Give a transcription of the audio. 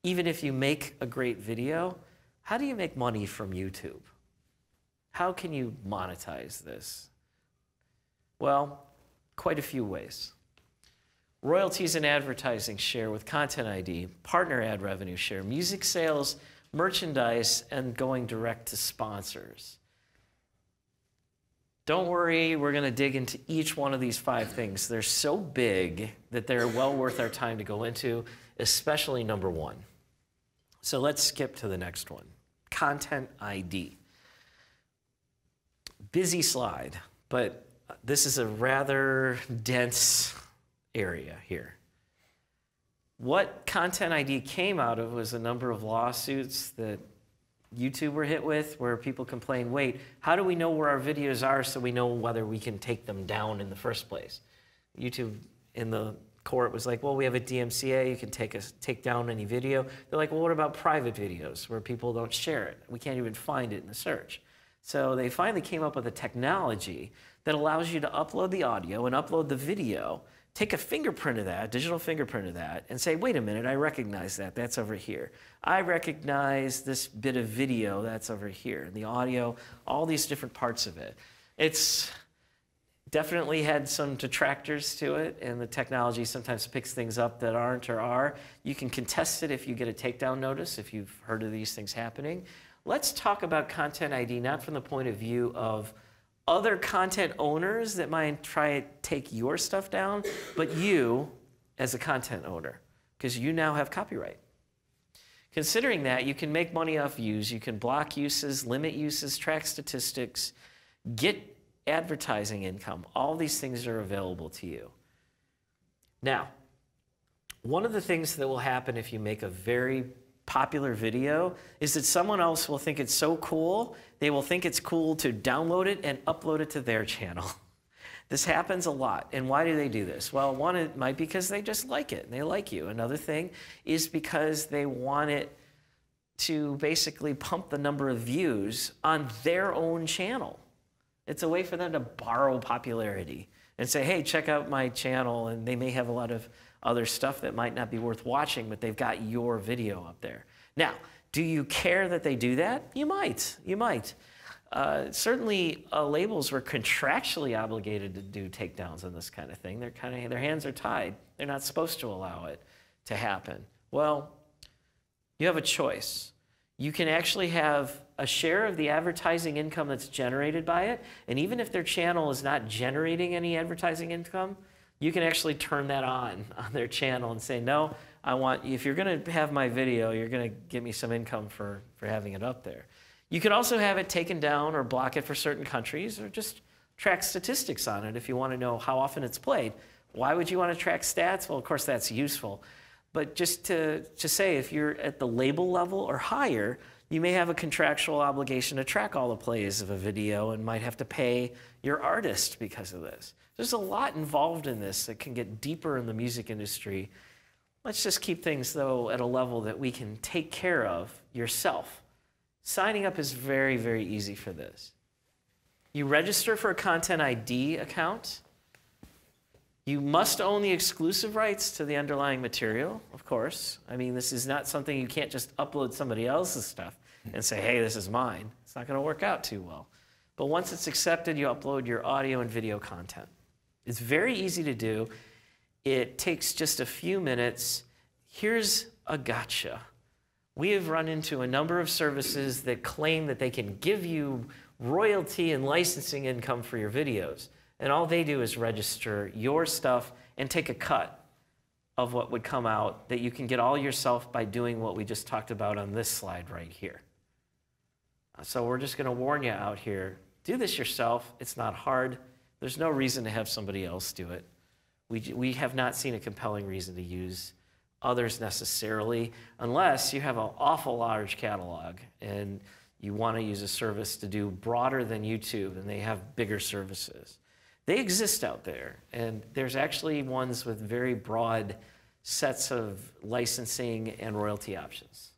even if you make a great video, how do you make money from YouTube? How can you monetize this? Well, quite a few ways. Royalties and advertising share with Content ID, partner ad revenue share, music sales, merchandise, and going direct to sponsors. Don't worry, we're going to dig into each one of these 5 things. They're so big that they're well worth our time to go into, especially number 1. So let's skip to the next one. Content ID. Busy slide, but this is a rather dense area here. What Content ID came out of was a number of lawsuits that YouTube were hit with, where people complain, wait, how do we know where our videos are so we know whether we can take them down in the first place? YouTube in the court was like, well, we have a DMCA, you can take down any video. They're like, well, what about private videos where people don't share it? We can't even find it in the search. So they finally came up with a technology that allows you to upload the audio and upload the video, take a fingerprint of that, digital fingerprint of that, and say, wait a minute, I recognize that, that's over here. I recognize this bit of video, that's over here. And the audio, all these different parts of it. It's definitely had some detractors to it, and the technology sometimes picks things up that aren't or are. You can contest it if you get a takedown notice, if you've heard of these things happening. Let's talk about Content ID, not from the point of view of other content owners that might try to take your stuff down, but you as a content owner, because you now have copyright. Considering that, you can make money off views, you can block uses, limit uses, track statistics, get advertising income. All these things are available to you. Now, one of the things that will happen if you make a very popular video is that someone else will think it's so cool, they will think it's cool to download it and upload it to their channel. This happens a lot. And why do they do this? Well, one, it might be because they just like it and they like you. Another thing is because they want it to basically pump the number of views on their own channel. It's a way for them to borrow popularity and say, hey, check out my channel, and they may have a lot of other stuff that might not be worth watching, but they've got your video up there. Now, do you care that they do that? You might. You might. Certainly, labels were contractually obligated to do takedowns on this kind of thing. Their hands are tied. They're not supposed to allow it to happen. Well, you have a choice. You can actually have a share of the advertising income that's generated by it, and even if their channel is not generating any advertising income, you can actually turn that on their channel and say, no, I want, if you're going to have my video, you're going to give me some income for having it up there. You can also have it taken down or block it for certain countries, or just track statistics on it if you want to know how often it's played. Why would you want to track stats? Well, of course, that's useful. But just to say, if you're at the label level or higher, you may have a contractual obligation to track all the plays of a video and might have to pay your artist because of this. There's a lot involved in this that can get deeper in the music industry. Let's just keep things, though, at a level that we can take care of yourself. Signing up is very, very easy for this. You register for a Content ID account. You must own the exclusive rights to the underlying material, of course. I mean, this is not something you can't just upload somebody else's stuff and say, hey, this is mine. It's not going to work out too well. But once it's accepted, you upload your audio and video content. It's very easy to do. It takes just a few minutes. Here's a gotcha. We have run into a number of services that claim that they can give you royalty and licensing income for your videos. And all they do is register your stuff and take a cut of what would come out that you can get all yourself by doing what we just talked about on this slide right here. So we're just going to warn you out here. Do this yourself. It's not hard. There's no reason to have somebody else do it. We have not seen a compelling reason to use others necessarily, unless you have an awful large catalog and you want to use a service to do broader than YouTube and they have bigger services. They exist out there, and there's actually ones with very broad sets of licensing and royalty options.